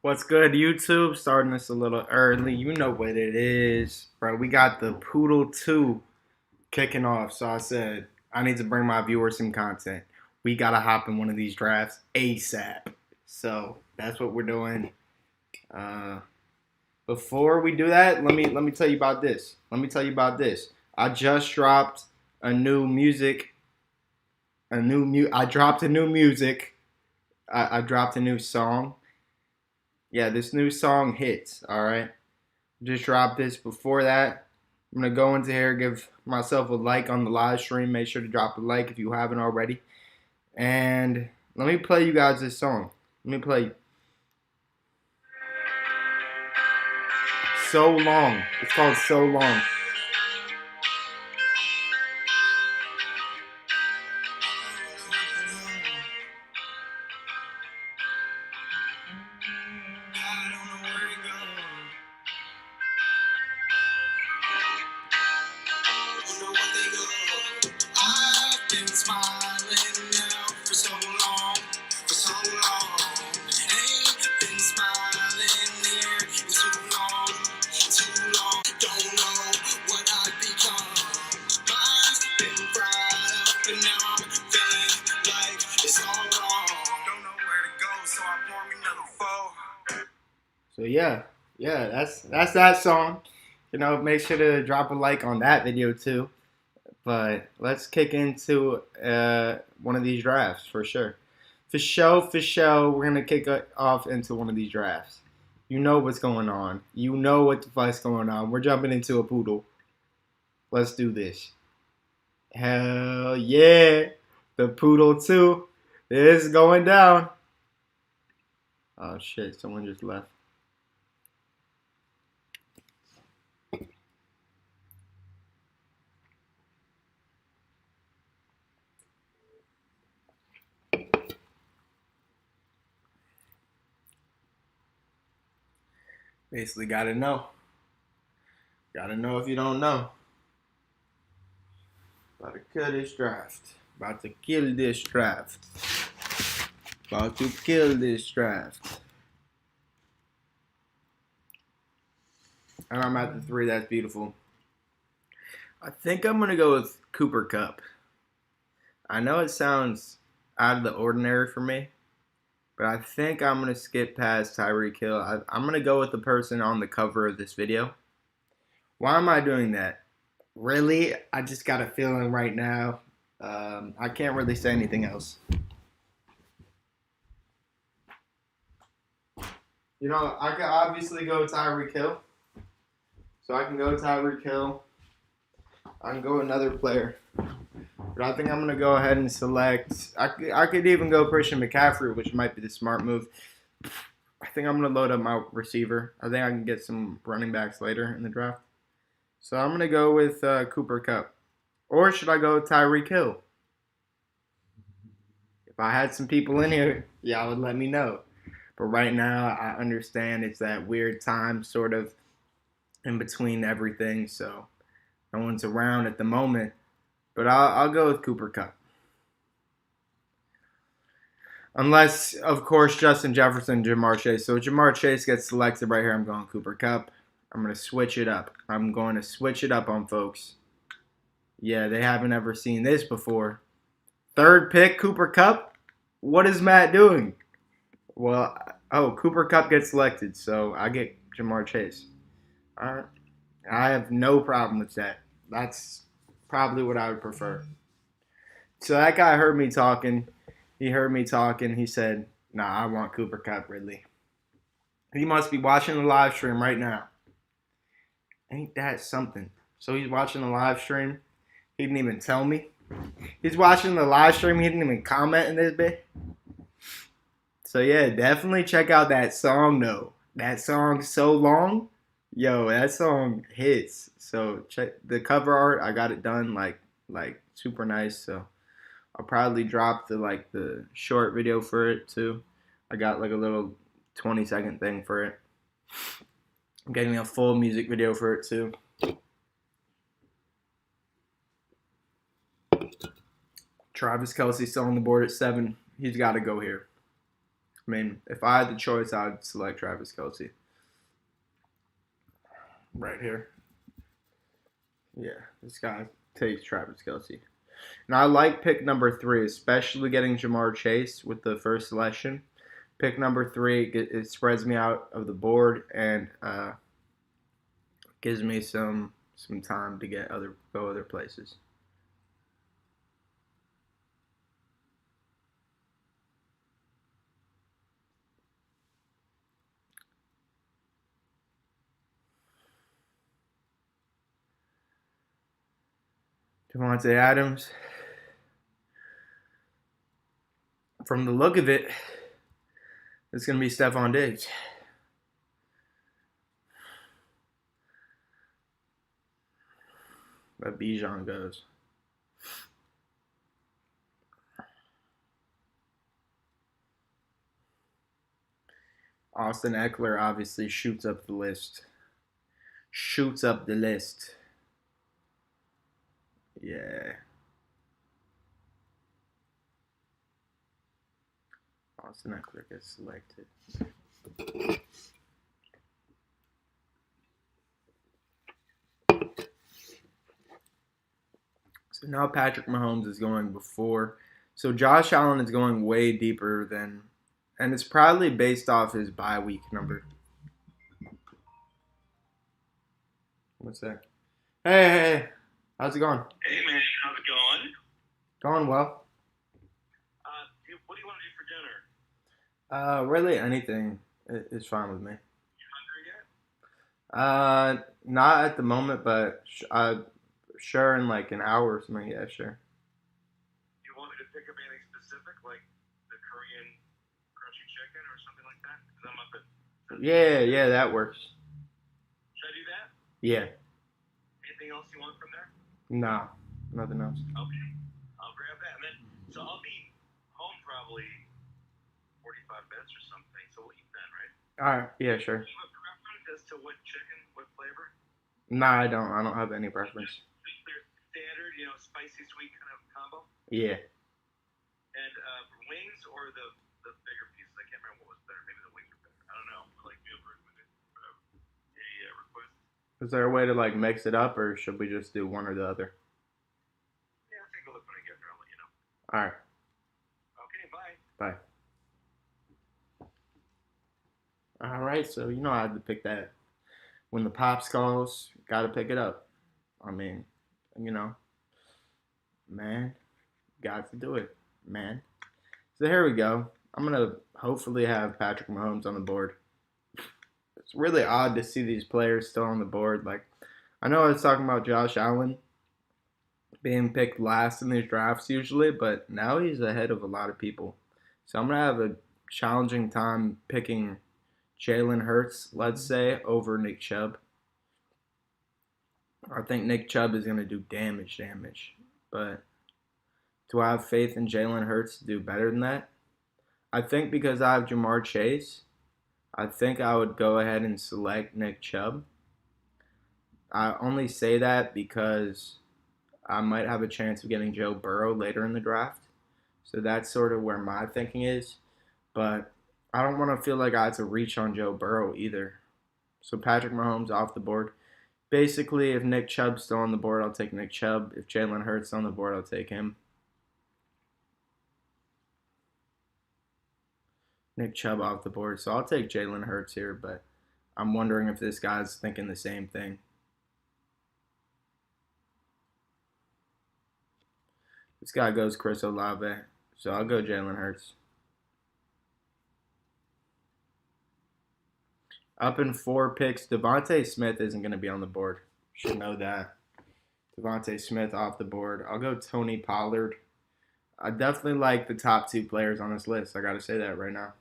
What's good, YouTube? Starting this a little early. You know what it is, bro. We got the Poodle 2 kicking off. So I said, I need to bring my viewers some content. We got to hop in one of these drafts ASAP. So that's what we're doing. Uh, Before we do that, let me tell you about this. I just dropped a new music. I dropped a new music. I dropped a new song. Yeah, this new song hits. All right, just dropped this. Before that, I'm gonna go into here, give myself a like on the live stream. Make sure to drop a like if you haven't already. And let me play you guys this song. Let me play So Long. It's called So Long. I've been smiling now for so long, for so long. Ain't been smiling here in too long, too long. Don't know what I've become. Mine's been fried up and now I'm feeling like it's all wrong. Don't know where to go, so I pour me another four. So yeah, that's that song. Make sure to drop a like on that video too. But let's kick into one of these drafts for sure. For show, we're gonna kick it off into one of these drafts. You know what's going on. You know what the fuck's going on. We're jumping into a poodle. Let's do this. Hell yeah, the Poodle 2 is going down. Oh shit, someone just left. Basically, gotta know. Gotta know if you don't know. About to kill this draft. About to kill this draft. About to kill this draft. And I'm at the 3. That's beautiful. I think I'm going to go with Cooper Kupp. I know it sounds out of the ordinary for me, but I think I'm going to skip past Tyreek Hill. I'm going to go with the person on the cover of this video. Why am I doing that? Really? I just got a feeling right now. I can't really say anything else. I can obviously go Tyreek Hill. So I can go Tyreek Hill. I can go another player. But I think I'm going to go ahead and select. I could even go Christian McCaffrey, which might be the smart move. I think I'm going to load up my receiver. I think I can get some running backs later in the draft. So I'm going to go with Cooper Kupp. Or should I go with Tyreek Hill? If I had some people in here, y'all would let me know. But right now, I understand it's that weird time sort of in between everything. So no one's around at the moment. But I'll go with Cooper Kupp. Unless, of course, Justin Jefferson, Ja'Marr Chase. So if Ja'Marr Chase gets selected right here, I'm going Cooper Kupp. I'm going to switch it up. I'm going to switch it up on folks. Yeah, they haven't ever seen this before. 3rd pick, Cooper Kupp. What is Matt doing? Well, Cooper Kupp gets selected, so I get Ja'Marr Chase. All right. I have no problem with that. That's probably what I would prefer. So that guy heard me talking. He heard me talking. He said, nah, I want Cooper Kupp, Ridley. He must be watching the live stream right now. Ain't that something? So he's watching the live stream. He didn't even tell me. He's watching the live stream. He didn't even comment in this bit. So yeah, definitely check out that song though. That song So Long. Yo, that song hits. So check the cover art. I got it done like super nice. So I'll probably drop the short video for it too. I got like a little 20-second thing for it. I'm getting a full music video for it too. Travis Kelce still on the board at 7. He's got to go here. I mean, if I had the choice, I'd select Travis Kelce. Right here. Yeah, this guy takes Travis Kelce. And I like pick number 3, especially getting Ja'Marr Chase with the first selection. Pick number 3, it spreads me out of the board and gives me some time to go other places. Davante Adams. From the look of it, it's going to be Stephon Diggs. But Bijan goes. Austin Eckler obviously shoots up the list. Yeah. Austin Eckler gets selected. So now Patrick Mahomes is going before. So Josh Allen is going way deeper than, and it's probably based off his bye week number. What's that? Hey, how's it going? Hey man, how's it going? Going well. What do you want to do for dinner? Really anything is fine with me. You hungry yet? Not at the moment, but sure in like an hour or something. Yeah, sure. Do you want me to pick up anything specific, like the Korean crunchy chicken or something like that? Because I'm up at. Yeah, that works. Should I do that? Yeah. Anything else you want from there? No, nothing else. Okay, I'll grab that, and then so I'll be home probably 45 minutes or something. So we'll eat then, right? All right. Yeah, sure. Do you have a preference as to what chicken, what flavor? Nah, I don't. I don't have any preference. Just clear standard, spicy sweet kind of combo. Yeah. And wings or the bigger pieces? I can't remember what was better. Maybe the wings are better. I don't know. Like, do you have a request? Is there a way to like mix it up, or should we just do one or the other? Yeah, I'll take a look when I get there. I'll let you know. All right. Okay, bye. Bye. All right. So I had to pick that. When the pops calls, gotta pick it up. I mean, you know, man, got to do it, man. So here we go. I'm gonna hopefully have Patrick Mahomes on the board. It's really odd to see these players still on the board. Like, I know I was talking about Josh Allen being picked last in these drafts usually, but now he's ahead of a lot of people. So I'm gonna have a challenging time picking Jalen Hurts, let's say, over Nick Chubb. I think Nick Chubb is gonna do damage. But do I have faith in Jalen Hurts to do better than that? I think because I have Ja'Marr Chase, I think I would go ahead and select Nick Chubb. I only say that because I might have a chance of getting Joe Burrow later in the draft. So that's sort of where my thinking is. But I don't want to feel like I have to reach on Joe Burrow either. So Patrick Mahomes off the board. Basically, if Nick Chubb's still on the board, I'll take Nick Chubb. If Jalen Hurts on the board, I'll take him. Nick Chubb off the board. So I'll take Jalen Hurts here, but I'm wondering if this guy's thinking the same thing. This guy goes Chris Olave, so I'll go Jalen Hurts. Up in 4 picks, Devontae Smith isn't going to be on the board. Should know that. Devontae Smith off the board. I'll go Tony Pollard. I definitely like the top 2 players on this list. I got to say that right now.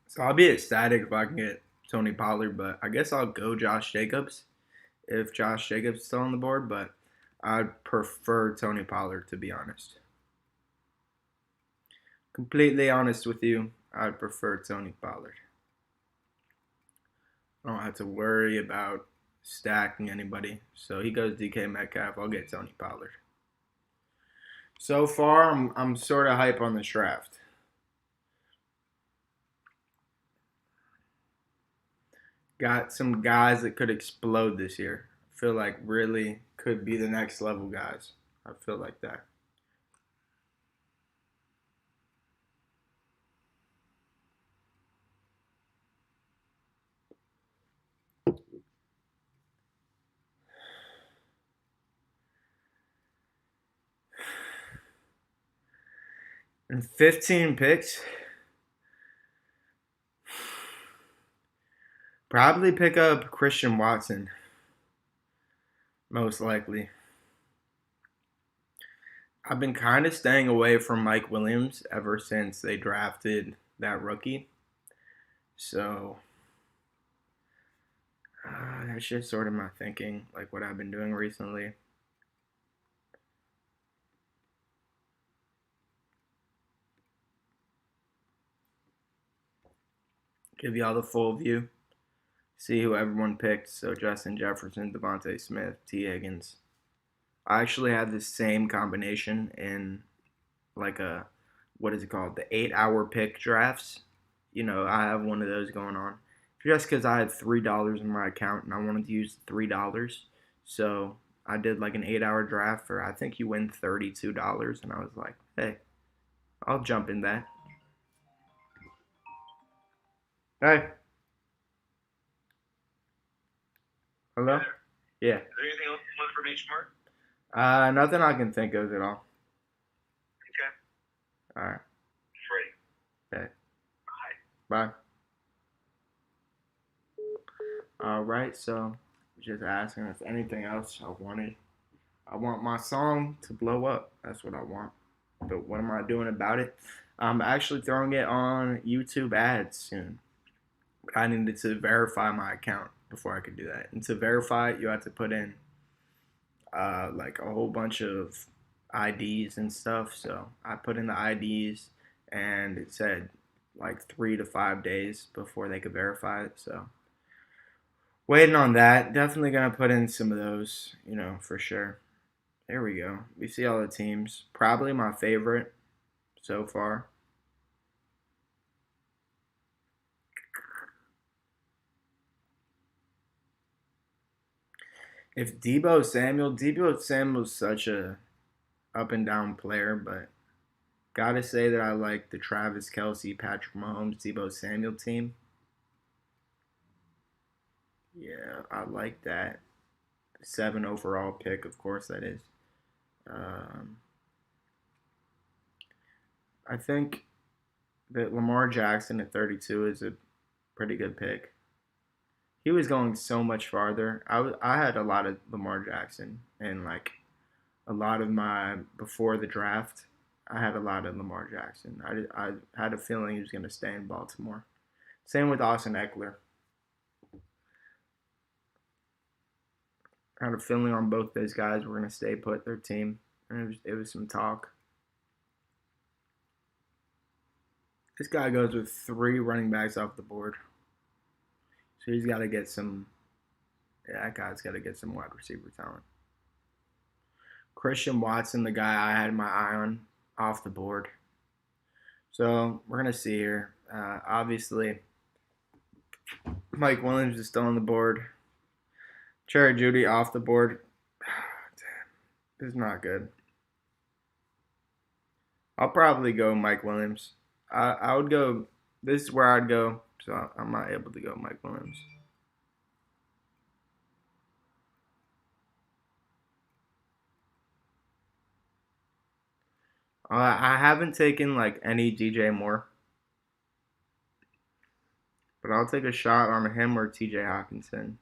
So I'll be ecstatic if I can get Tony Pollard, but I guess I'll go Josh Jacobs if Josh Jacobs is still on the board, but I'd prefer Tony Pollard, to be honest. Completely honest with you, I'd prefer Tony Pollard. I don't have to worry about stacking anybody. So he goes DK Metcalf. I'll get Tony Pollard. So far, I'm sort of hype on this draft. Got some guys that could explode this year. I feel like really could be the next level guys. I feel like that. And 15 picks, probably pick up Christian Watson, most likely. I've been kind of staying away from Mike Williams ever since they drafted that rookie. So that's just sort of my thinking, like what I've been doing recently. Give y'all the full view. See who everyone picked. So Justin Jefferson, Devontae Smith, T. Higgins. I actually had the same combination in like a what is it called? The 8 hour pick drafts. I have one of those going on. Just because I had $3 in my account and I wanted to use $3. So I did like an 8 hour draft for I think you win $32 and I was like, hey, I'll jump in that. Hey, hello? Is Yeah. there anything else you want from H Mart? Nothing I can think of at all. Okay. Alright. Free. Okay. Bye. Bye. Alright, so just asking if anything else I wanted. I want my song to blow up. That's what I want. But what am I doing about it? I'm actually throwing it on YouTube ads soon. But I needed to verify my account before I could do that. And to verify it, you have to put in like a whole bunch of IDs and stuff. So I put in the IDs and it said like 3 to 5 days before they could verify it. So waiting on that. Definitely gonna put in some of those, for sure. There we go. We see all the teams. Probably my favorite so far. If Debo Samuel's such a up and down player, but gotta say that I like the Travis Kelsey, Patrick Mahomes, Debo Samuel team. Yeah, I like that. 7 overall pick, of course that is. Um, I think that Lamar Jackson at 32 is a pretty good pick. He was going so much farther. I had a lot of Lamar Jackson and like a lot of my before the draft. I had a lot of Lamar Jackson. I had a feeling he was going to stay in Baltimore. Same with Austin Eckler. I had a feeling on both those guys were going to stay put their team. And it was some talk. This guy goes with 3 running backs off the board. So he's got to get some. Yeah, that guy's got to get some wide receiver talent. Christian Watson, the guy I had my eye on, off the board. So we're gonna see here. Obviously, Mike Williams is still on the board. Cherry Judy off the board. This is not good. I'll probably go Mike Williams. I would go. This is where I'd go. So I'm not able to go Mike Williams. I haven't taken like any DJ Moore, but I'll take a shot on him or TJ Hawkinson.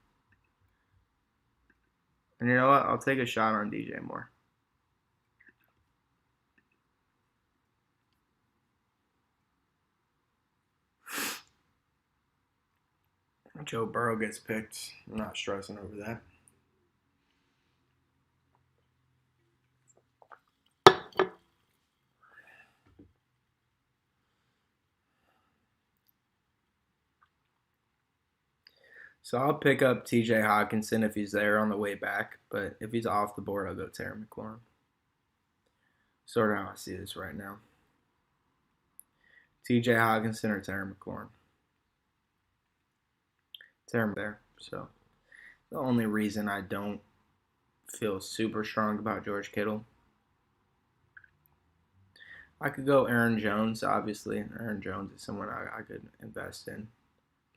And you know what? I'll take a shot on DJ Moore. Joe Burrow gets picked. I'm not stressing over that. So I'll pick up TJ Hawkinson if he's there on the way back, but if he's off the board, I'll go Terry McLaurin. Sort of how I see this right now. T.J. Hawkinson or Terry McLaurin. Terry there. So the only reason I don't feel super strong about George Kittle, I could go Aaron Jones. Obviously, Aaron Jones is someone I could invest in.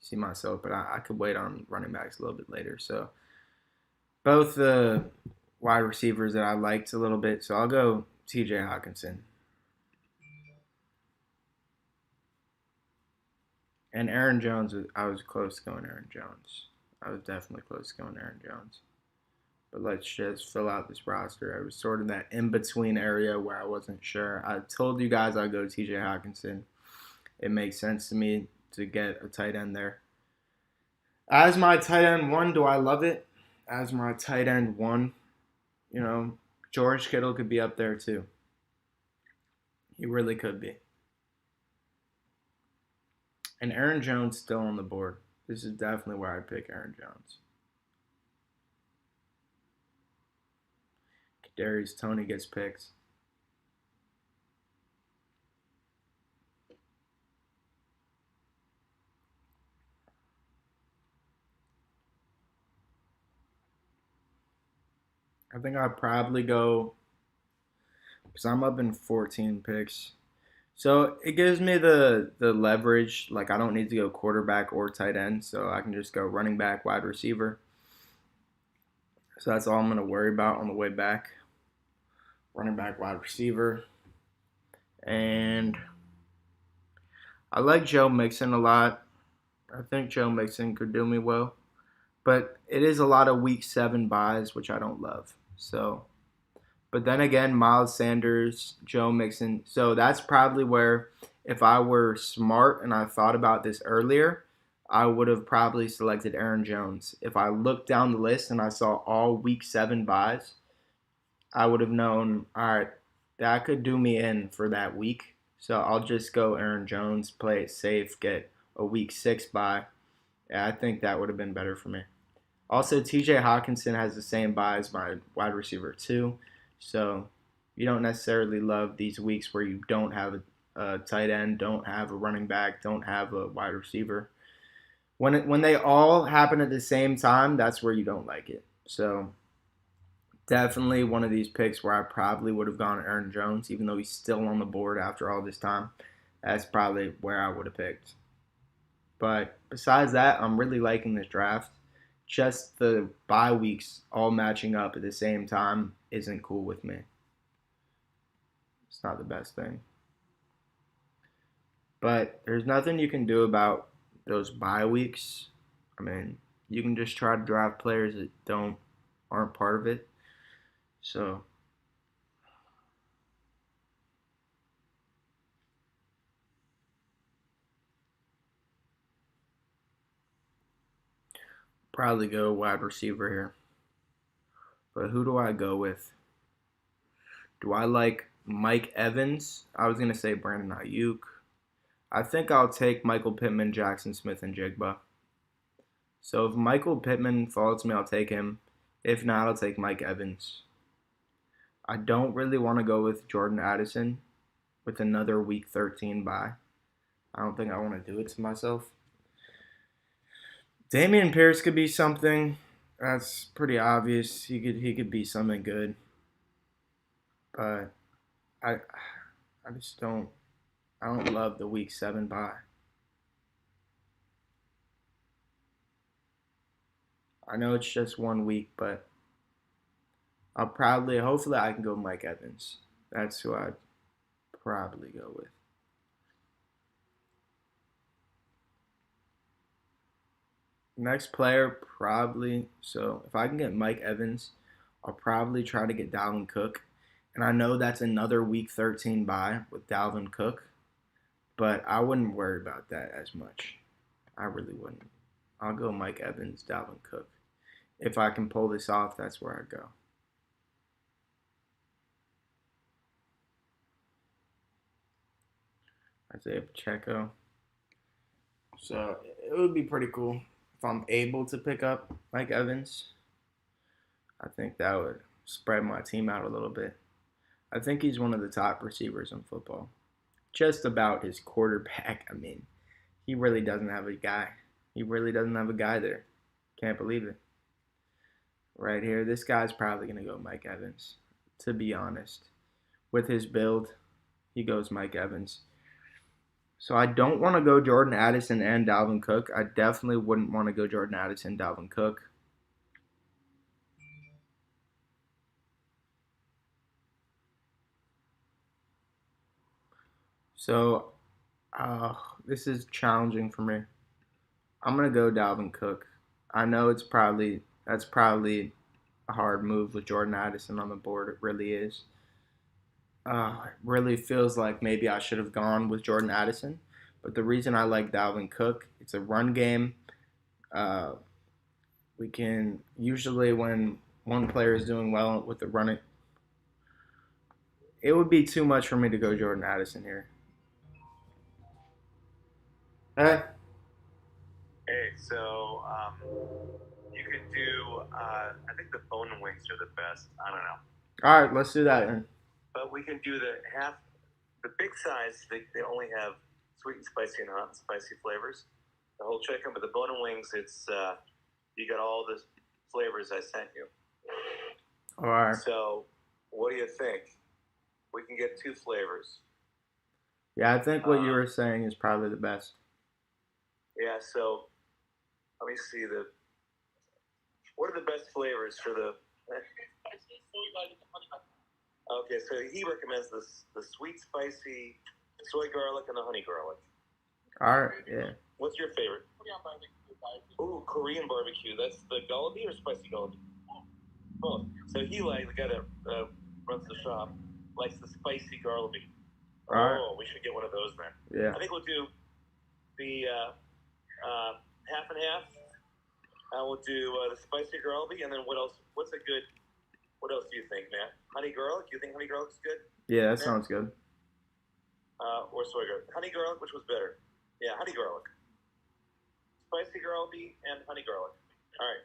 See myself, but I could wait on running backs a little bit later. So both the wide receivers that I liked a little bit. So I'll go T.J. Hawkinson. And Aaron Jones, I was close going Aaron Jones. I was definitely close going Aaron Jones. But let's just fill out this roster. I was sort of that in between area where I wasn't sure. I told you guys I'd go TJ Hawkinson. It makes sense to me to get a tight end there. As my tight end one, do I love it? As my tight end one, George Kittle could be up there too. He really could be. And Aaron Jones still on the board. This is definitely where I pick Aaron Jones. Kadarius Toney gets picked. I think I'd probably go because I'm up in 14 picks. So it gives me the leverage. Like I don't need to go quarterback or tight end, so I can just go running back, wide receiver. So that's all I'm gonna worry about on the way back. Running back, wide receiver, and I like Joe Mixon a lot. I think Joe Mixon could do me well, but it is a lot of week 7 buys, which I don't love. So. But then again, Miles Sanders, Joe Mixon. So that's probably where, if I were smart and I thought about this earlier, I would have probably selected Aaron Jones. If I looked down the list and I saw all week 7 buys, I would have known, all right, that could do me in for that week. So I'll just go Aaron Jones, play it safe, get a week 6 buy. Yeah, I think that would have been better for me. Also, TJ Hawkinson has the same buy as my wide receiver, too. So you don't necessarily love these weeks where you don't have a tight end, don't have a running back, don't have a wide receiver. When they all happen at the same time, that's where you don't like it. So definitely one of these picks where I probably would have gone Aaron Jones, even though he's still on the board after all this time. That's probably where I would have picked. But besides that, I'm really liking this draft. Just the bye weeks all matching up at the same time isn't cool with me. It's not the best thing. But there's nothing you can do about those bye weeks. I mean, you can just try to draft players that aren't part of it. So probably go wide receiver here. But who do I go with? Do I like Mike Evans? I was going to say Brandon Ayuk. I think I'll take Michael Pittman, Jackson Smith, and Jigba. So if Michael Pittman falls to me, I'll take him. If not, I'll take Mike Evans. I don't really want to go with Jordan Addison with another week 13 bye. I don't think I want to do it to myself. Dameon Pierce could be something. That's pretty obvious. He could be something good. But I just don't love the week 7 bye. I know it's just 1 week, but hopefully I can go Mike Evans. That's who I'd probably go with. Next player, probably. So if I can get Mike Evans, I'll probably try to get Dalvin Cook. And I know that's another week 13 bye with Dalvin Cook, but I wouldn't worry about that as much. I really wouldn't. I'll go Mike Evans, Dalvin Cook. If I can pull this off, that's where I go. Isaiah Pacheco. So it would be pretty cool if I'm able to pick up Mike Evans. I think that would spread my team out a little bit. I think he's one of the top receivers in football. Just about his quarterback. I mean, he really doesn't have a guy. He really doesn't have a guy there. Can't believe it. Right here, this guy's probably going to go Mike Evans, to be honest. With his build, he goes Mike Evans. So I don't want to go Jordan Addison and Dalvin Cook. I definitely wouldn't want to go Jordan Addison, Dalvin Cook. So this is challenging for me. I'm gonna go Dalvin Cook. I know that's probably a hard move with Jordan Addison on the board. It really is. It really feels like maybe I should have gone with Jordan Addison. But the reason I like Dalvin Cook, it's a run game. Uh, we can usually when one player is doing well with the running, it would be too much for me to go Jordan Addison here. Eh, Hey, so you could do. I think the bone wings are the best. I don't know, all right, let's do that then. but we can do the half, the big size. They only have sweet and spicy and hot and spicy flavors. The whole chicken, but the bone and wings, it's you got all the flavors I sent you. All right. So, what do you think? We can get two flavors. Yeah, I think what you Um, were saying is probably the best. yeah. So let me see the. What are the best flavors for the? Okay, so he recommends the sweet spicy soy garlic and the honey garlic. All right, yeah. What's your favorite? Ooh, Korean barbecue. That's the gullibi or spicy gullibi? Both. So he the guy that runs the shop, likes the spicy gullibi. All right. Oh, we should get one of those then. Yeah. I think we'll do the half and half. We'll do the spicy gullibi, and then what else? What's a good? What else do you think, Matt? Honey garlic? You think honey garlic's good? Yeah, that sounds good. Or soy garlic? Honey garlic, which was better? Yeah, honey garlic. Spicy gullibi and honey garlic. All right.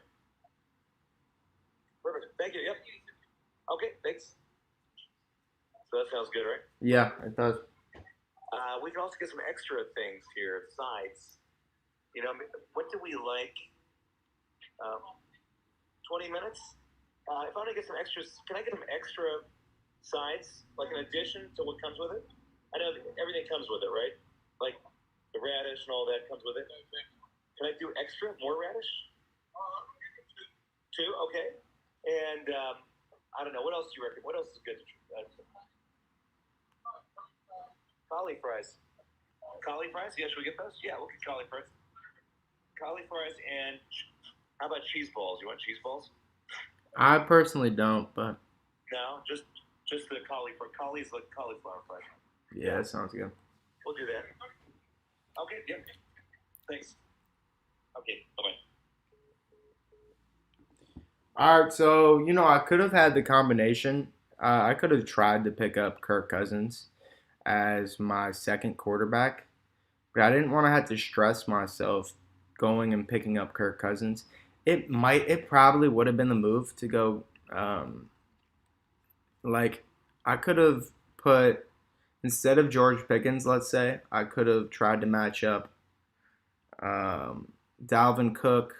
Perfect. Thank you. Yep. Okay. Thanks. So that sounds good, right? Yeah, it does. We can also get some extra things here, sides. You know, what do we like? 20 minutes? If I want to get some extras, can I get some extra sides, like an addition to what comes with it? I know everything comes with it, right? Like the radish and all that comes with it. Can I do extra, more radish? Two, okay. And I don't know, what else do you reckon? What else is good? Cauli fries. Cauli fries? Yeah, should we get those? Yeah, we'll get cauli fries. Cauli fries and how about cheese balls? You want cheese balls? I personally don't, but No, just the cauliflower. Cauli's like cauliflower fries. yeah, that sounds good. We'll do that. Okay, yep. Thanks. Okay, bye-bye. All right, so I could have had the combination. I could have tried to pick up Kirk Cousins as my second quarterback, but I didn't want to have to stress myself going and picking up Kirk Cousins. It probably would have been the move to go. Like I could have put instead of George Pickens, let's say, I could have tried to match up Dalvin Cook,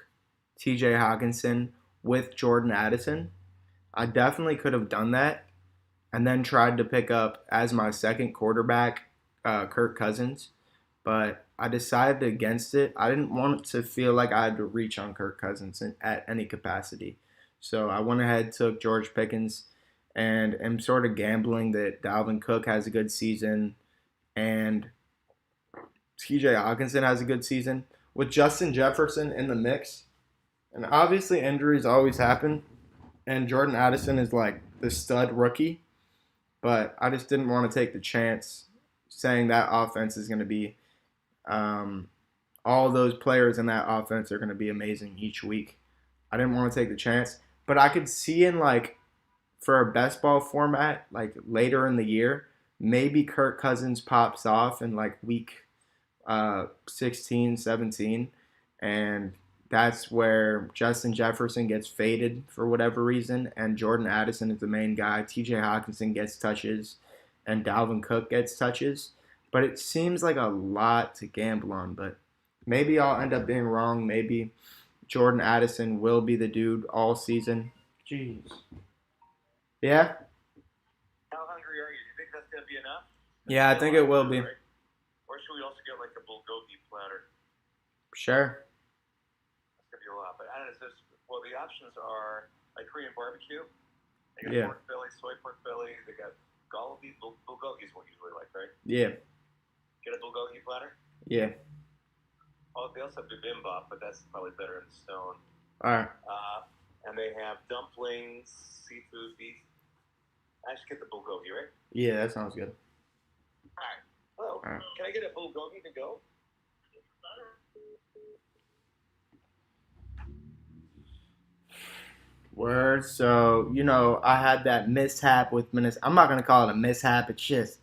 T.J. Hawkinson with Jordan Addison. I definitely could have done that, and then tried to pick up as my second quarterback Kirk Cousins, but I decided against it. I didn't want to feel like I had to reach on Kirk Cousins at any capacity. So I went ahead, took George Pickens, and am sort of gambling that Dalvin Cook has a good season and TJ Hawkinson has a good season. With Justin Jefferson in the mix, and obviously injuries always happen, and Jordan Addison is like the stud rookie, but I just didn't want to take the chance saying that offense is going to be all those players in that offense are going to be amazing each week. I didn't want to take the chance, but I could see in like for a best ball format, like later in the year, maybe Kirk Cousins pops off in like week 16, 17, and that's where Justin Jefferson gets faded for whatever reason, and Jordan Addison is the main guy. TJ Hawkinson gets touches, and Dalvin Cook gets touches. But it seems like a lot to gamble on, but maybe I'll end up being wrong. Maybe Jordan Addison will be the dude all season. Jeez. Yeah? How hungry are you? Do you think that's gonna be enough? Yeah, I think it will be. Right? Or should we also get like the bulgogi platter? Sure. That's gonna be a lot. But I don't know. Well, the options are like Korean barbecue. They got Yeah. pork belly, soy pork belly. They got galbi. Bulgogi's what you usually like, right? Yeah. Get a bulgogi platter. Yeah. Oh, they also have bibimbap, but that's probably better in stone. All right. And they have dumplings, seafood, beef. I should get the bulgogi, right? Yeah, that sounds good. All right. Hello. All right. Can I get a bulgogi to go? Word. So, I had that mishap with Minnesota. I'm not going to call it a mishap. It's just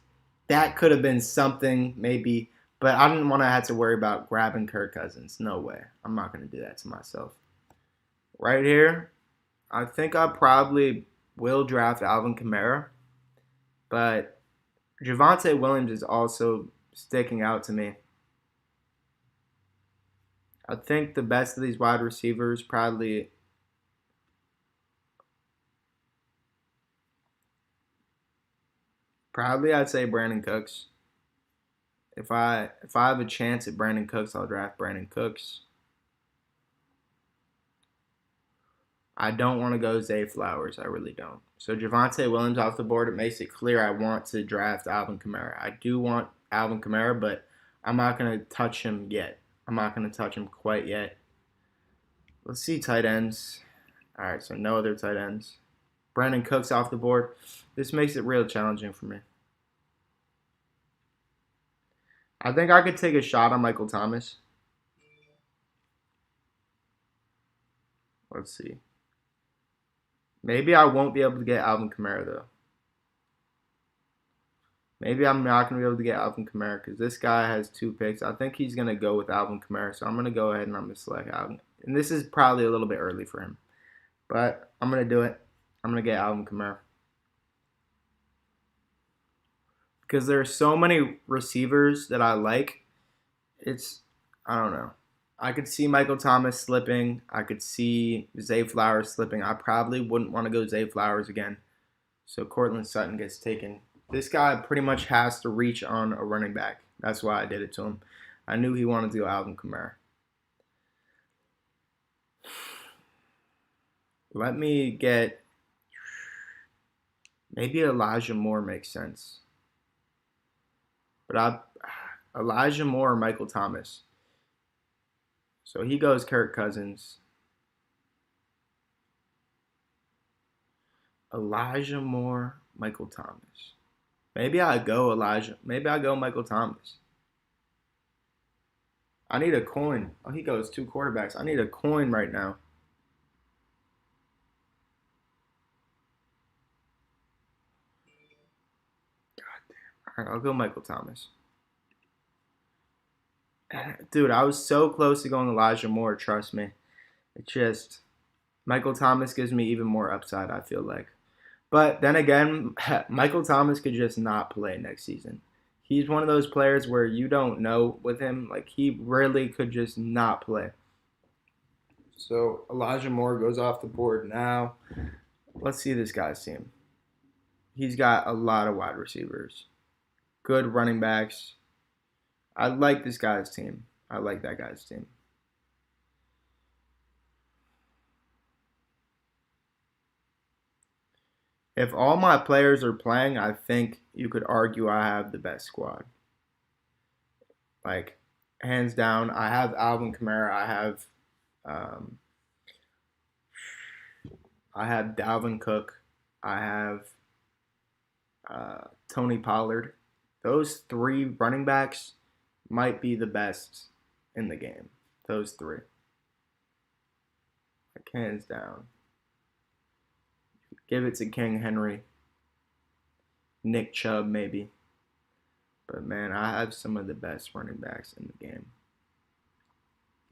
that could have been something, maybe. But I didn't want to have to worry about grabbing Kirk Cousins. No way. I'm not going to do that to myself. Right here, I think I probably will draft Alvin Kamara. But Javonte Williams is also sticking out to me. I think the best of these wide receivers probably I'd say Brandon Cooks. If I have a chance at Brandon Cooks, I'll draft Brandon Cooks. I don't want to go Zay Flowers. I really don't. So Javonte Williams off the board. It makes it clear I want to draft Alvin Kamara. I do want Alvin Kamara, but I'm not going to touch him yet. I'm not going to touch him quite yet. Let's see tight ends. All right, so no other tight ends. Brandon Cooks off the board. This makes it real challenging for me. I think I could take a shot on Michael Thomas. Let's see. Maybe I won't be able to get Alvin Kamara, though. Maybe I'm not going to be able to get Alvin Kamara because this guy has 2 picks. I think he's going to go with Alvin Kamara, so I'm going to go ahead and I'm going to select Alvin. And this is probably a little bit early for him. But I'm going to do it. I'm going to get Alvin Kamara. Because there are so many receivers that I like. I don't know. I could see Michael Thomas slipping. I could see Zay Flowers slipping. I probably wouldn't want to go Zay Flowers again. So Courtland Sutton gets taken. This guy pretty much has to reach on a running back. That's why I did it to him. I knew he wanted to go Alvin Kamara. Let me get... Maybe Elijah Moore makes sense. But Elijah Moore or Michael Thomas. So he goes Kirk Cousins. Elijah Moore, Michael Thomas. Maybe I go Elijah. Maybe I go Michael Thomas. I need a coin. Oh, he goes 2 quarterbacks. I need a coin right now. All right, I'll go Michael Thomas. Dude, I was so close to going Elijah Moore, trust me. It's just, Michael Thomas gives me even more upside, I feel like. But then again, Michael Thomas could just not play next season. He's one of those players where you don't know with him. Like, he really could just not play. So, Elijah Moore goes off the board now. Let's see this guy's team. He's got a lot of wide receivers. Good running backs. I like this guy's team. I like that guy's team. If all my players are playing, I think you could argue I have the best squad. Like, hands down, I have Alvin Kamara. I have Dalvin Cook. I have Tony Pollard. Those 3 running backs might be the best in the game. Those 3. Like, hands down. Give it to King Henry. Nick Chubb, maybe. But, man, I have some of the best running backs in the game.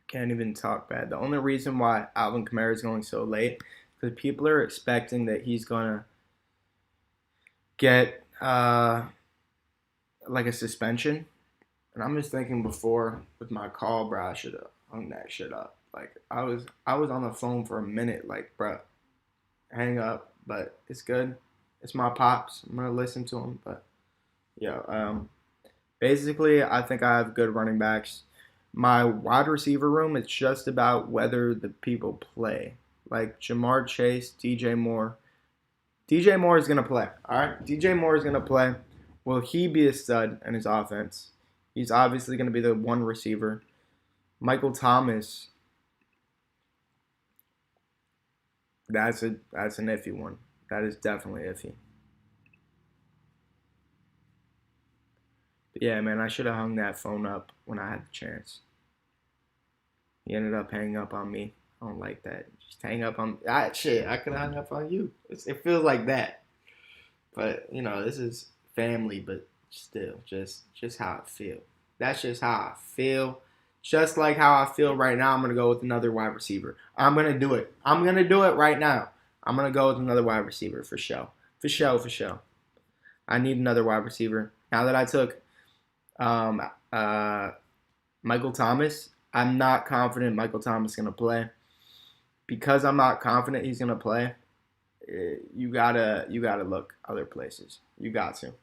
Can't even talk bad. The only reason why Alvin Kamara is going so late because people are expecting that he's gonna get like a suspension, and I'm just thinking before with my call, bro, I should have hung that shit up. Like I was on the phone for a minute, like, bro, hang up. But it's good. It's my pops. I'm gonna listen to him. But yeah, basically, I think I have good running backs. My wide receiver room, it's just about whether the people play. Like Jamar Chase, DJ Moore. DJ Moore is going to play. All right? DJ Moore is going to play. Will he be a stud in his offense? He's obviously going to be the one receiver. Michael Thomas, that's an iffy one. That is definitely iffy. But yeah, man, I should have hung that phone up when I had the chance. He ended up hanging up on me. I don't like that. Just hang up on shit. I could have hung up on you. It feels like that. But this is family. But still, just how I feel. That's just how I feel. Just like how I feel right now, I'm gonna go with another wide receiver. I'm gonna do it. I'm gonna do it right now. I'm gonna go with another wide receiver for sure. For sure. I need another wide receiver. Now that I took um, uh, Michael Thomas, I'm not confident Michael Thomas is gonna play. Because I'm not confident he's gonna play, you gotta look other places. You got to.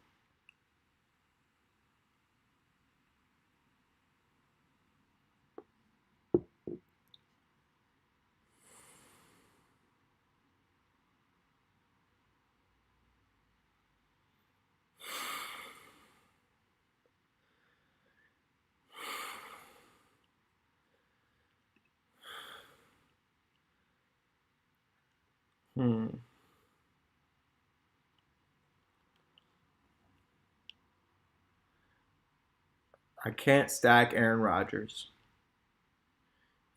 Hmm. I can't stack Aaron Rodgers.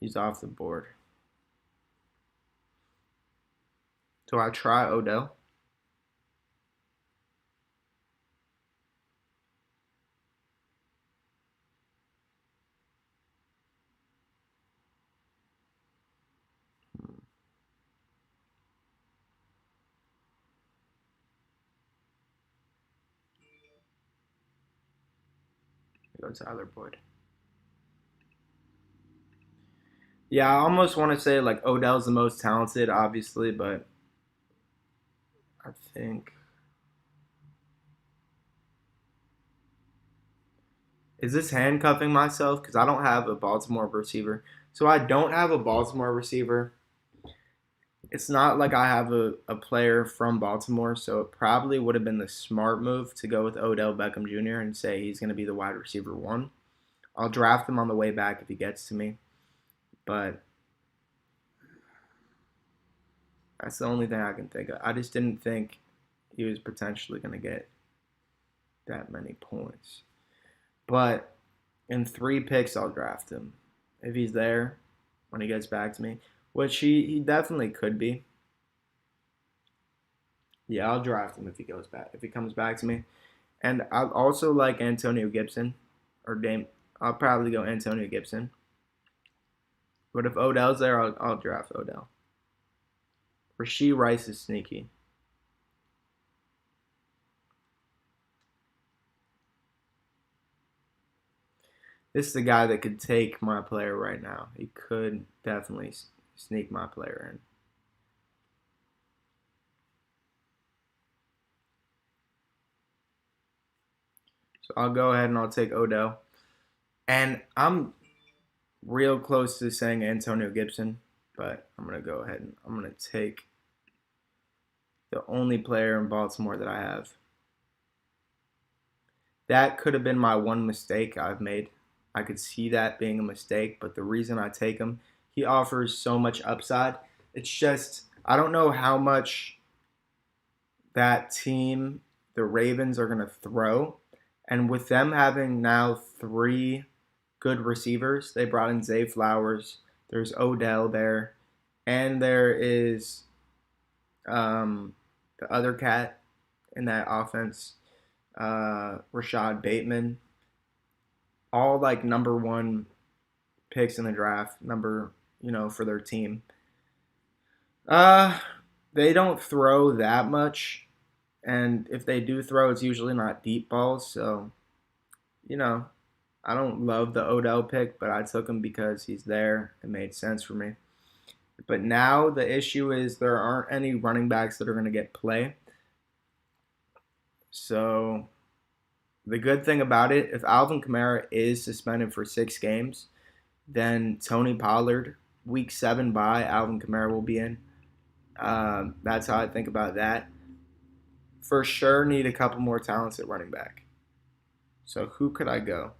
He's off the board. Do I try Odell? Go Tyler Boyd. Yeah, I almost want to say like Odell's the most talented, obviously, but I think is this handcuffing myself because I don't have a Baltimore receiver. So I don't have a Baltimore receiver. It's not like I have a player from Baltimore, so it probably would have been the smart move to go with Odell Beckham Jr. and say he's going to be the wide receiver one. I'll draft him on the way back if he gets to me, but that's the only thing I can think of. I just didn't think he was potentially going to get that many points. But in 3 picks, I'll draft him if he's there when he gets back to me, which he definitely could be. Yeah, I'll draft him if he goes back. If he comes back to me, and I also like Antonio Gibson or Dame. I'll probably go Antonio Gibson. But if Odell's there, I'll draft Odell. Rashee Rice is sneaky. This is the guy that could take my player right now. He could definitely sneak my player in. So I'll go ahead and I'll take Odell. And I'm real close to saying Antonio Gibson, but I'm going to go ahead and I'm going to take the only player in Baltimore that I have. That could have been my one mistake I've made. I could see that being a mistake, but the reason I take him, he offers so much upside. It's just, I don't know how much that team, the Ravens, are going to throw. And with them having now 3 good receivers, they brought in Zay Flowers. There's Odell there. And there is the other cat in that offense, Rashad Bateman. All like number 1 picks in the draft, for their team. Uh, they don't throw that much, and if they do throw, it's usually not deep balls. So, you know, I don't love the Odell pick, but I took him because he's there. It made sense for me. But now the issue is there aren't any running backs that are going to get play. So the good thing about it, if Alvin Kamara is suspended for 6 games, then Tony Pollard, week 7 bye, Alvin Kamara will be in. That's how I think about that. For sure, need a couple more talents at running back. So who could I go?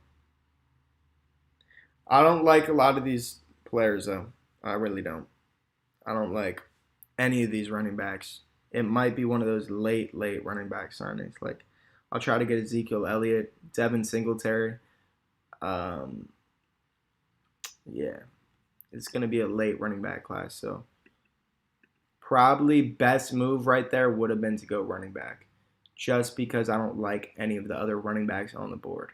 I don't like a lot of these players, though. I really don't. I don't like any of these running backs. It might be one of those late running back signings. Like, I'll try to get Ezekiel Elliott, Devin Singletary. Um, yeah, it's going to be a late running back class. So, probably best move right there would have been to go running back, just because I don't like any of the other running backs on the board.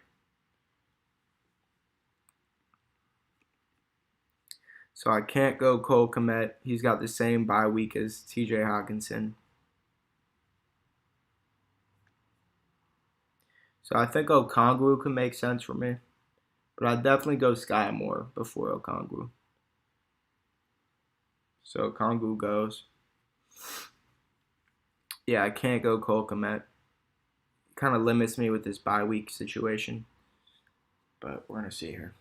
So I can't go Cole Kmet. He's got the same bye week as TJ Hockenson. So I think Okongwu can make sense for me. But I'd definitely go Sky Moore before Okongwu. So Okongwu goes. Yeah, I can't go Cole Kmet. Kind of limits me with this bye week situation. But we're going to see here.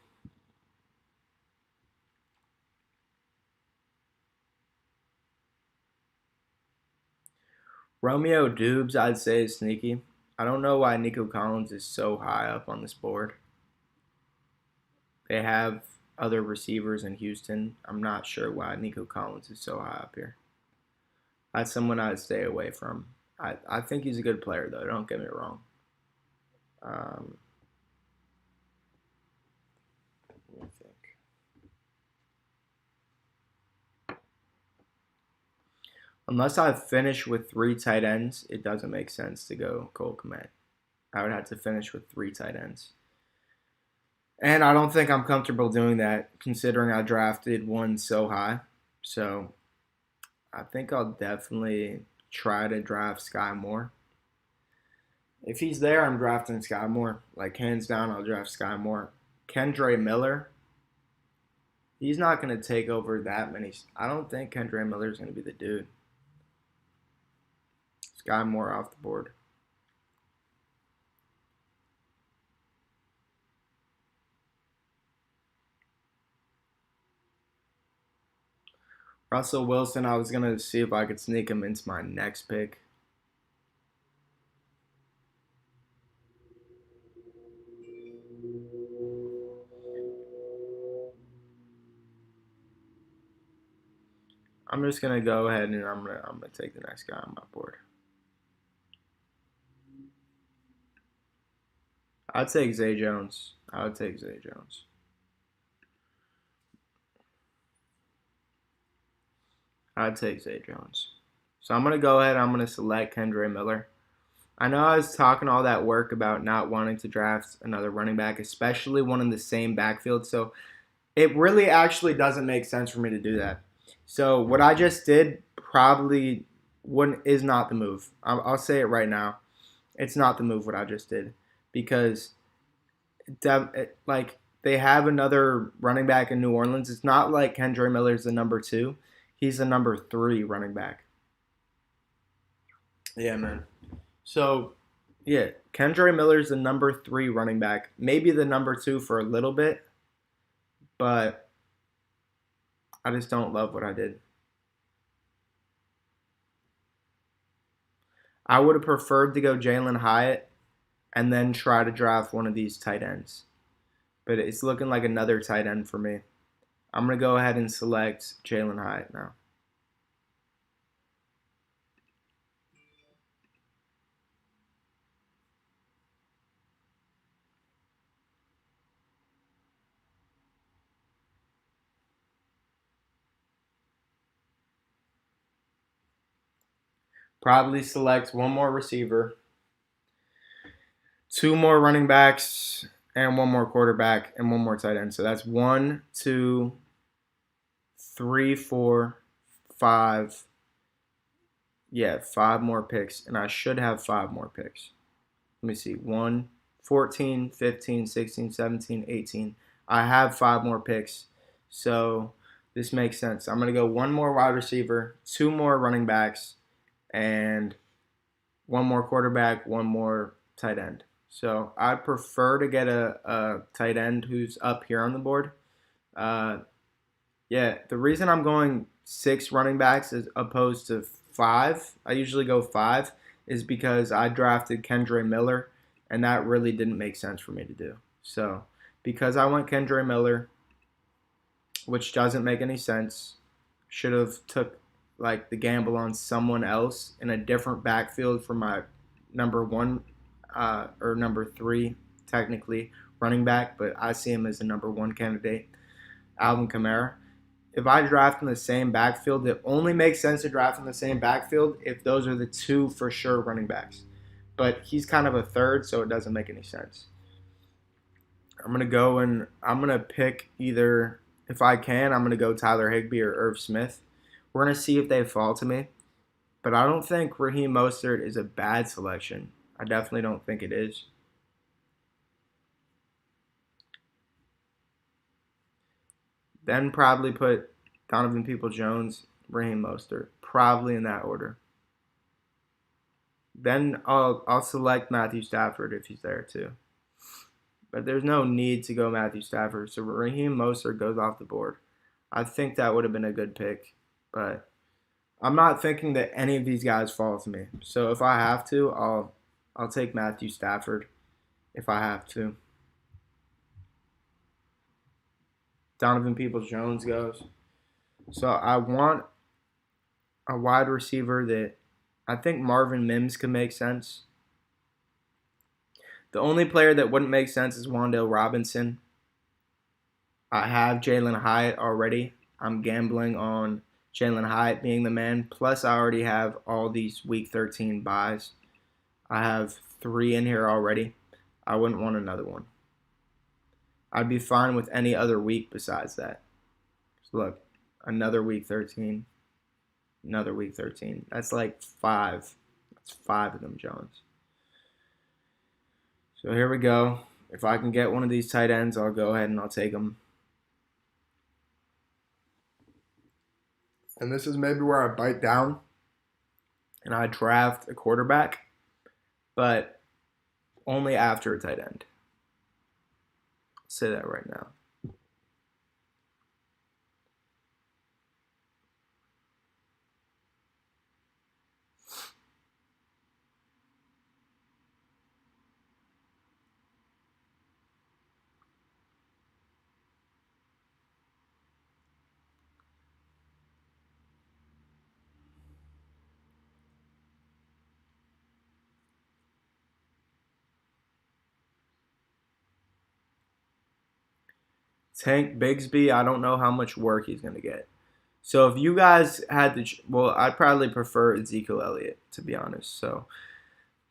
Romeo Dubes, I'd say, is sneaky. I don't know why Nico Collins is so high up on this board. They have other receivers in Houston. I'm not sure why Nico Collins is so high up here. That's someone I'd stay away from. I think he's a good player, though. Don't get me wrong. Let me think. Unless I finish with 3 tight ends, it doesn't make sense to go Cole Kmet. I would have to finish with 3 tight ends. And I don't think I'm comfortable doing that, considering I drafted one so high. So I think I'll definitely try to draft Sky Moore. If he's there, I'm drafting Sky Moore. Like, hands down, I'll draft Sky Moore. Kendre Miller, he's not going to take over that many. I don't think Kendre Miller is going to be the dude. Sky Moore off the board. Russell Wilson, I was going to see if I could sneak him into my next pick. I'm just going to go ahead and I'm gonna take the next guy on my board. I'd take Zay Jones. I would take Zay Jones. I'd take Zay Jones. So I'm going to go ahead. I'm going to select Kendre Miller. I know I was talking all that work about not wanting to draft another running back, especially one in the same backfield. So it really actually doesn't make sense for me to do that. So what I just did probably is not the move. I'll say it right now. It's not the move what I just did because they have another running back in New Orleans. It's not like Kendre Miller's the number 2. He's the number 3 running back. Yeah, man. So, yeah, Kendre Miller's the number 3 running back. Maybe the number 2 for a little bit, but I just don't love what I did. I would have preferred to go Jalen Hyatt and then try to draft one of these tight ends. But it's looking like another tight end for me. I'm going to go ahead and select Jalen Hyatt now. Probably select one more receiver, 2 more running backs, and one more quarterback and one more tight end. So that's 1, 2, 3, 4, 5. Yeah, 5 more picks, and I should have 5 more picks. Let me see. 1, 14, 15, 16, 17, 18. I have 5 more picks. So this makes sense. I'm going to go 1 more wide receiver, 2 more running backs, and 1 more quarterback, 1 more tight end. So I prefer to get a tight end who's up here on the board. Uh, yeah, the reason I'm going 6 running backs as opposed to 5, I usually go 5, is because I drafted Kendre Miller, and that really didn't make sense for me to do. So because I went Kendre Miller, which doesn't make any sense, should have took like the gamble on someone else in a different backfield for my number 1 or number 3 technically running back, but I see him as the number 1 candidate, Alvin Kamara. If I draft in the same backfield, it only makes sense to draft in the same backfield if those are the 2 for sure running backs. But he's kind of a third, so it doesn't make any sense. I'm going to go and I'm going to pick either, if I can, I'm going to go Tyler Higbee or Irv Smith. We're going to see if they fall to me. But I don't think Raheem Mostert is a bad selection. I definitely don't think it is. Then probably put Donovan Peoples-Jones, Raheem Mostert, probably in that order. Then I'll select Matthew Stafford if he's there too. But there's no need to go Matthew Stafford, so Raheem Mostert goes off the board. I think that would have been a good pick, but I'm not thinking that any of these guys fall to me. So if I have to, I'll take Matthew Stafford if I have to. Donovan Peoples-Jones goes. So I want a wide receiver that I think Marvin Mims could make sense. The only player that wouldn't make sense is Wan'Dale Robinson. I have Jalen Hyatt already. I'm gambling on Jalen Hyatt being the man. Plus, I already have all these Week 13 buys. I have 3 in here already. I wouldn't want another one. I'd be fine with any other week besides that. So look, another Week 13. Another Week 13. That's like 5. That's 5 of them, Jones. So here we go. If I can get one of these tight ends, I'll go ahead and I'll take them. And this is maybe where I bite down and I draft a quarterback, but only after a tight end. I'll say that right now. Tank Bigsby, I don't know how much work he's going to get. So if you guys had to, well, I'd probably prefer Ezekiel Elliott, to be honest. So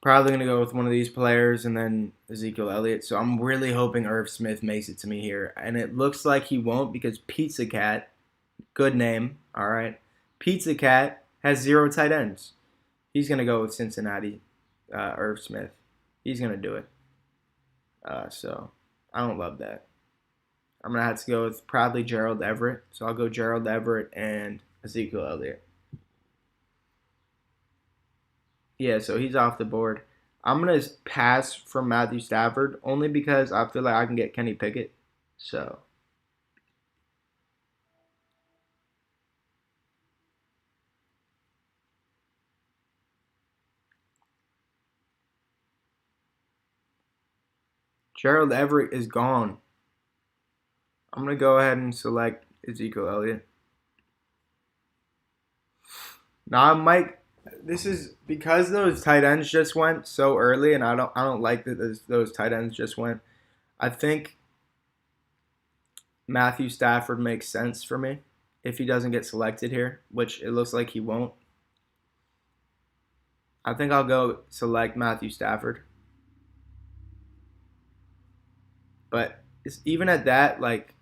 probably going to go with one of these players and then Ezekiel Elliott. So I'm really hoping Irv Smith makes it to me here. And it looks like he won't because Pizza Cat, good name, all right. Pizza Cat has 0 tight ends. He's going to go with Cincinnati, Irv Smith. He's going to do it. So I don't love that. I'm going to have to go with probably Gerald Everett. So I'll go Gerald Everett and Ezekiel Elliott. Yeah, so he's off the board. I'm going to pass from Matthew Stafford only because I feel like I can get Kenny Pickett. So Gerald Everett is gone. I'm going to go ahead and select Ezekiel Elliott. Now I might. This is because those tight ends just went so early, and I don't like that those tight ends just went. I think Matthew Stafford makes sense for me if he doesn't get selected here, which it looks like he won't. I think I'll go select Matthew Stafford. But even at that, like,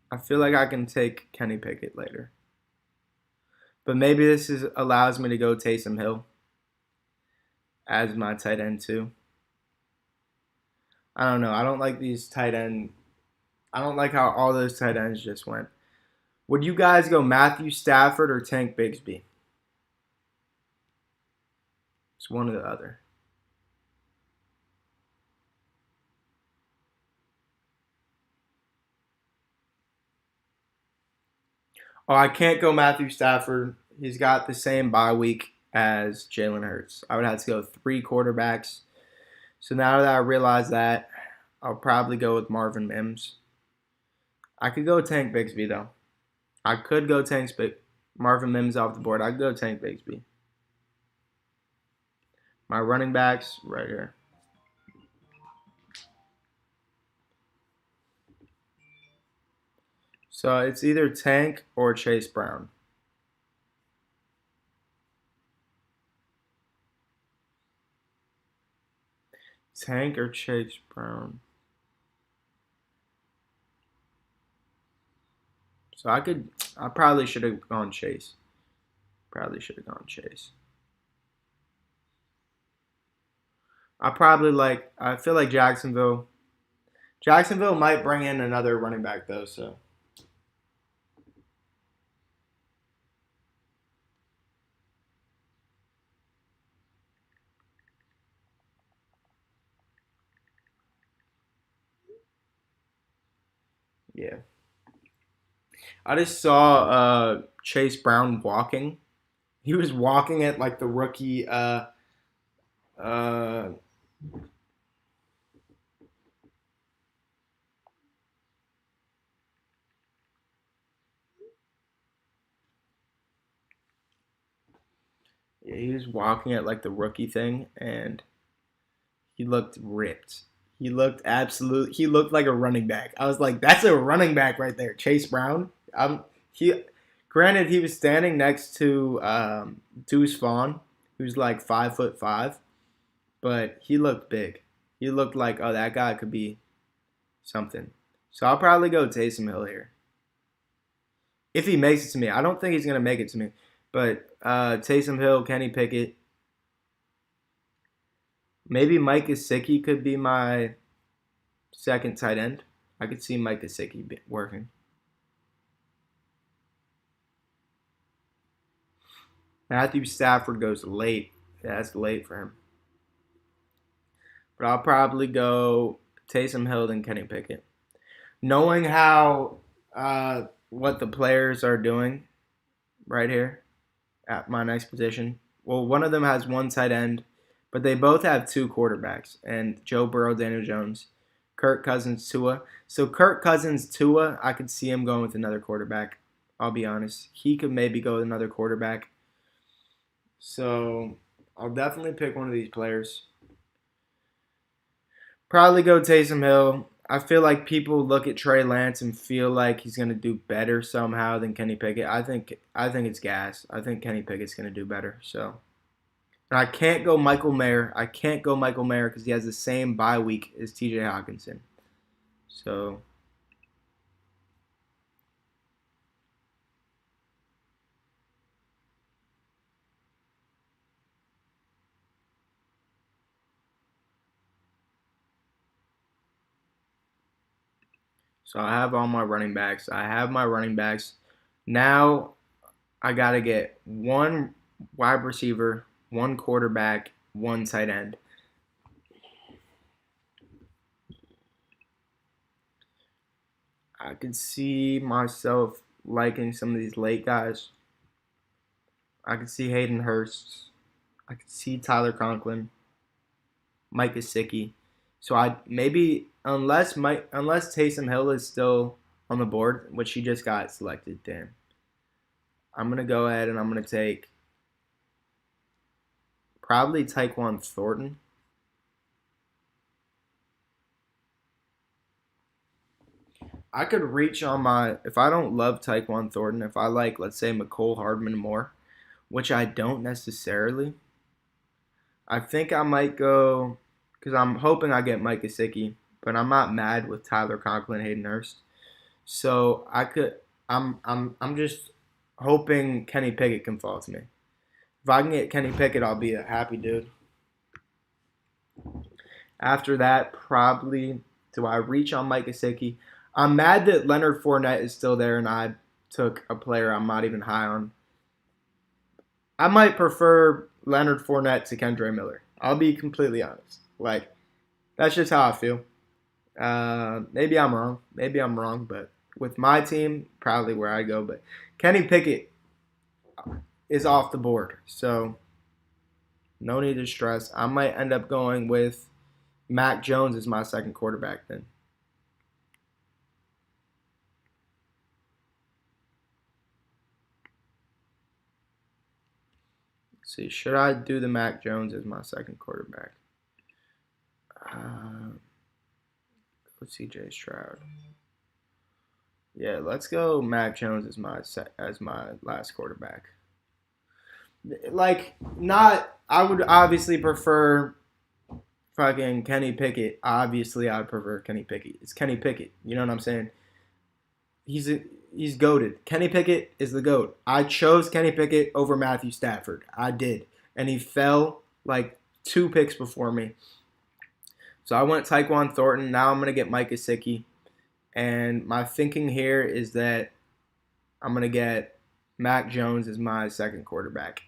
I feel like I can take Kenny Pickett later. But maybe allows me to go Taysom Hill as my tight end too. I don't know. I don't like these tight end. I don't like how all those tight ends just went. Would you guys go Matthew Stafford or Tank Bigsby? It's one or the other. Oh, I can't go Matthew Stafford. He's got the same bye week as Jalen Hurts. I would have to go 3 quarterbacks. So now that I realize that, I'll probably go with Marvin Mims. I could go Tank Bigsby though. I could go Marvin Mims off the board. I could go Tank Bigsby. My running backs right here. So it's either Tank or Chase Brown. Tank or Chase Brown. So I probably should have gone Chase. I feel like Jacksonville. Jacksonville might bring in another running back though, so. Yeah. I just saw Chase Brown walking. He was walking at like the rookie uh yeah, he was walking at like the rookie thing and he looked ripped. He looked like a running back. I was like, that's a running back right there, Chase Brown. He granted he was standing next to Deuce Vaughn, who's like 5'5", but he looked big. He looked like, oh, that guy could be something. So I'll probably go Taysom Hill here. If he makes it to me. I don't think he's gonna make it to me. But Taysom Hill, Kenny Pickett, maybe Mike Gesicki could be my second tight end. I could see Mike Gesicki working. Matthew Stafford goes late. Yeah, that's late for him. But I'll probably go Taysom Hill and Kenny Pickett. Knowing how what the players are doing right here at my next position. Well, one of them has one tight end, but they both have 2 quarterbacks, and Joe Burrow, Daniel Jones, Kirk Cousins, Tua. So Kirk Cousins, Tua, I could see him going with another quarterback. I'll be honest. He could maybe go with another quarterback. So I'll definitely pick one of these players. Probably go Taysom Hill. I feel like people look at Trey Lance and feel like he's going to do better somehow than Kenny Pickett. I think it's gas. I think Kenny Pickett's going to do better. So, and I can't go Michael Mayer. Because he has the same bye week as T.J. Hockenson. So I have all my running backs. Now I got to get one wide receiver, one quarterback, one tight end. I could see myself liking some of these late guys. I could see Hayden Hurst. I could see Tyler Conklin, Mike Gesicki. So I maybe unless Taysom Hill is still on the board, which he just got selected, damn. I'm gonna go ahead and I'm gonna take probably Tyquan Thornton. I could reach on my if I don't love Tyquan Thornton, if I like let's say Mecole Hardman more, which I don't necessarily. I think I might go because I'm hoping I get Mike Gesicki, but I'm not mad with Tyler Conklin, Hayden Hurst. So I'm just hoping Kenny Pickett can fall to me. If I can get Kenny Pickett, I'll be a happy dude. After that, probably do I reach on Mike Gesicki? I'm mad that Leonard Fournette is still there and I took a player I'm not even high on. I might prefer Leonard Fournette to Kendre Miller. I'll be completely honest. Like, that's just how I feel. Maybe I'm wrong. Maybe I'm wrong, but with my team, probably where I go. But Kenny Pickett is off the board, so no need to stress. I might end up going with Mac Jones as my second quarterback then. Let's see, should I do the Mac Jones as my second quarterback? Let's see, CJ Stroud. Yeah, let's go Mac Jones as my last quarterback. Like, not, I would obviously prefer fucking Kenny Pickett. Obviously, I would prefer Kenny Pickett. It's Kenny Pickett. You know what I'm saying? He's goated. Kenny Pickett is the GOAT. I chose Kenny Pickett over Matthew Stafford. I did. And he fell like 2 picks before me. So I went Tyquan Thornton. Now I'm going to get Mike Gesicki. And my thinking here is that I'm going to get Mac Jones as my second quarterback.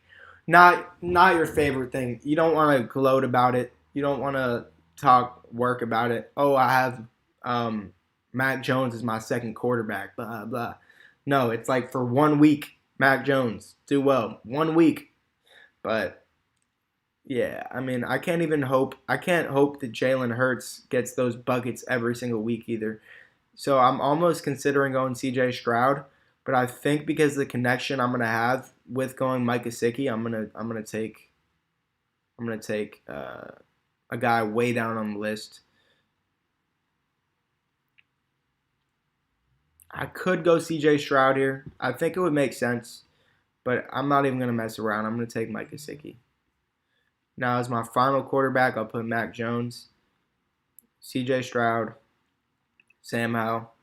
Not your favorite thing. You don't want to gloat about it. You don't want to work about it. Oh, I have Mac Jones as my second quarterback. Blah, blah. No, it's like for 1 week, Mac Jones. Do well. 1 week. But, yeah, I mean, I can't hope that Jalen Hurts gets those buckets every single week either. So I'm almost considering going CJ Stroud. But I think because of the connection I'm gonna have with going Mike Gesicki, I'm gonna take a guy way down on the list. I could go CJ Stroud here. I think it would make sense, but I'm not even gonna mess around. I'm gonna take Mike Gesicki. Now as my final quarterback, I'll put Mac Jones, CJ Stroud, Sam Howell.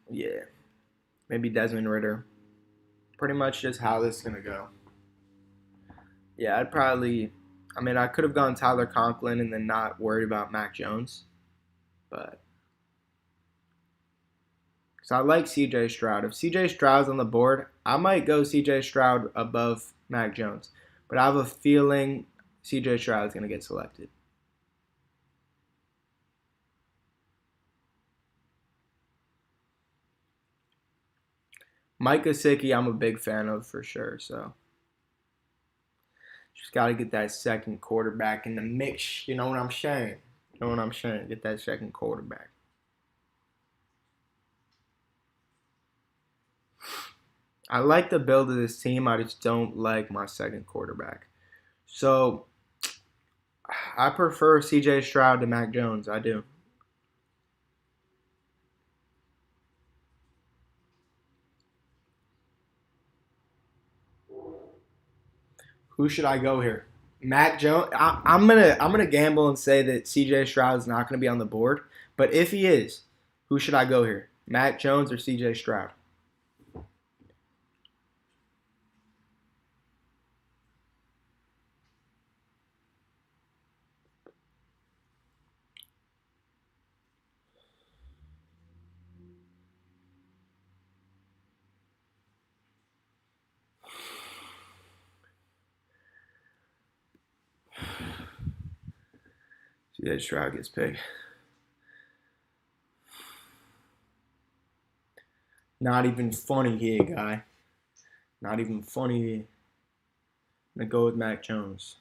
Yeah, maybe Desmond Ridder. Pretty much just how this is going to go. Yeah, I could have gone Tyler Conklin and then not worried about Mac Jones. But, because I like CJ Stroud. If CJ Stroud's on the board, I might go CJ Stroud above Mac Jones. But I have a feeling CJ Stroud is going to get selected. Mike Gesicki, I'm a big fan of for sure. So just got to get that second quarterback in the mix. You know what I'm saying? Get that second quarterback. I like the build of this team. I just don't like my second quarterback. So I prefer CJ Stroud to Mac Jones. I do. Who should I go here? Mac Jones. I'm gonna gamble and say that CJ Stroud is not gonna be on the board. But if he is, who should I go here? Mac Jones or CJ Stroud? CJ Stroud gets picked. Not even funny here, guy. Not even funny here. I'm going to go with Mac Jones.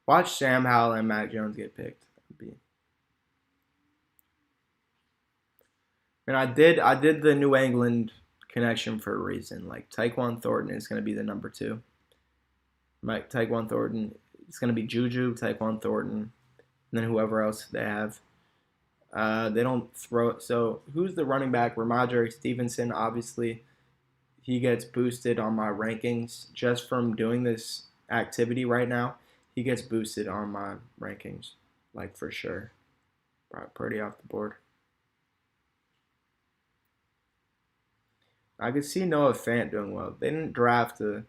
Watch Sam Howell and Mac Jones get picked. And I did the New England connection for a reason. Like, Tyquan Thornton is going to be the number 2. Tyquan Thornton, it's going to be Juju, Tyquan Thornton, and then whoever else they have. They don't throw it. So who's the running back? Ramondre Stevenson, obviously. he gets boosted on my rankings just from doing this activity right now. He gets boosted on my rankings, like for sure. Pretty off the board. I could see Noah Fant doing well. They didn't draft a.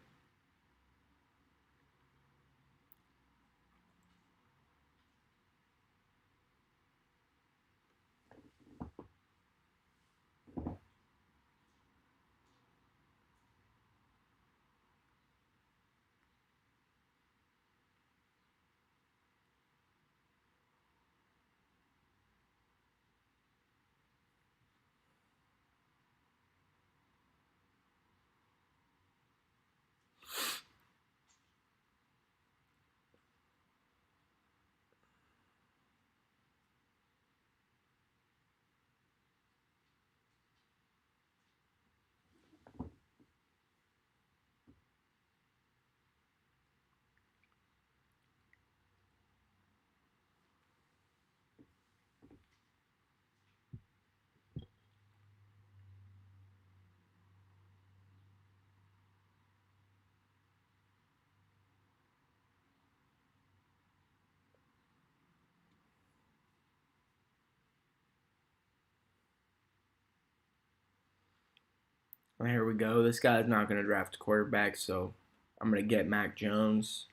Well, here we go. This guy's not going to draft a quarterback, so I'm going to get Mac Jones.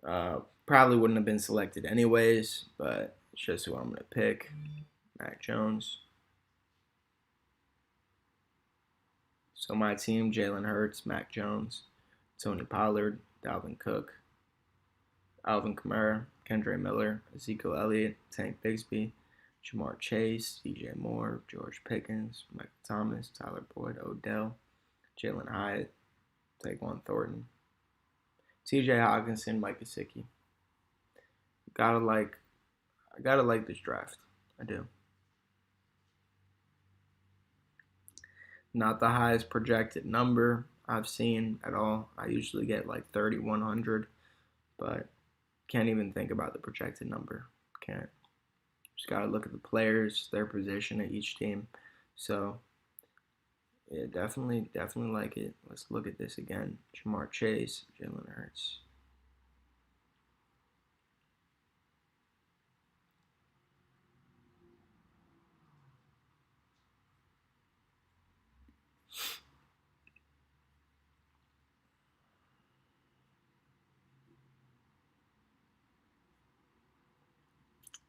Probably wouldn't have been selected anyways, but it's just who I'm going to pick. Mac Jones. So my team: Jalen Hurts, Mac Jones, Tony Pollard, Dalvin Cook, Alvin Kamara, Kendre Miller, Ezekiel Elliott, Tank Bigsby, Jamar Chase, DJ Moore, George Pickens, Michael Thomas, Tyler Boyd, Odell, Jalen Hyatt, Tyquan Thornton, TJ Hawkinson, Mike Gesicki. I gotta like this draft. I do. Not the highest projected number I've seen at all. I usually get like 3,100, but can't even think about the projected number. Can't. Just gotta look at the players, their position at each team. So yeah, definitely like it. Let's look at this again. Jamar Chase, Jalen Hurts.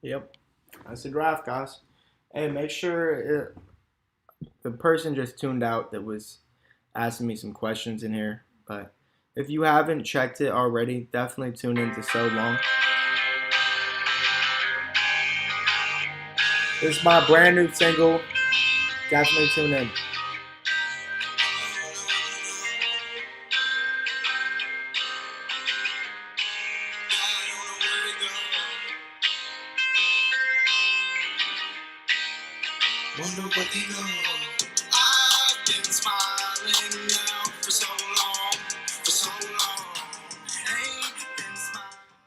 Yep, that's the draft, guys. Hey, make sure the person just tuned out that was asking me some questions in here. But if you haven't checked it already, definitely tune into So Long. This is my brand new single. Definitely tune in. Wonder what they know. I've been smiling now for so long.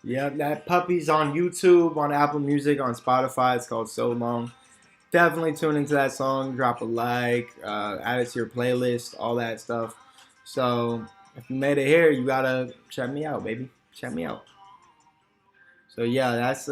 Yep, that puppy's on YouTube, on Apple Music, on Spotify. It's called So Long. Definitely tune into that song. Drop a like, add it to your playlist, all that stuff. So if you made it here, you gotta check me out, baby. Check me out. So yeah, that's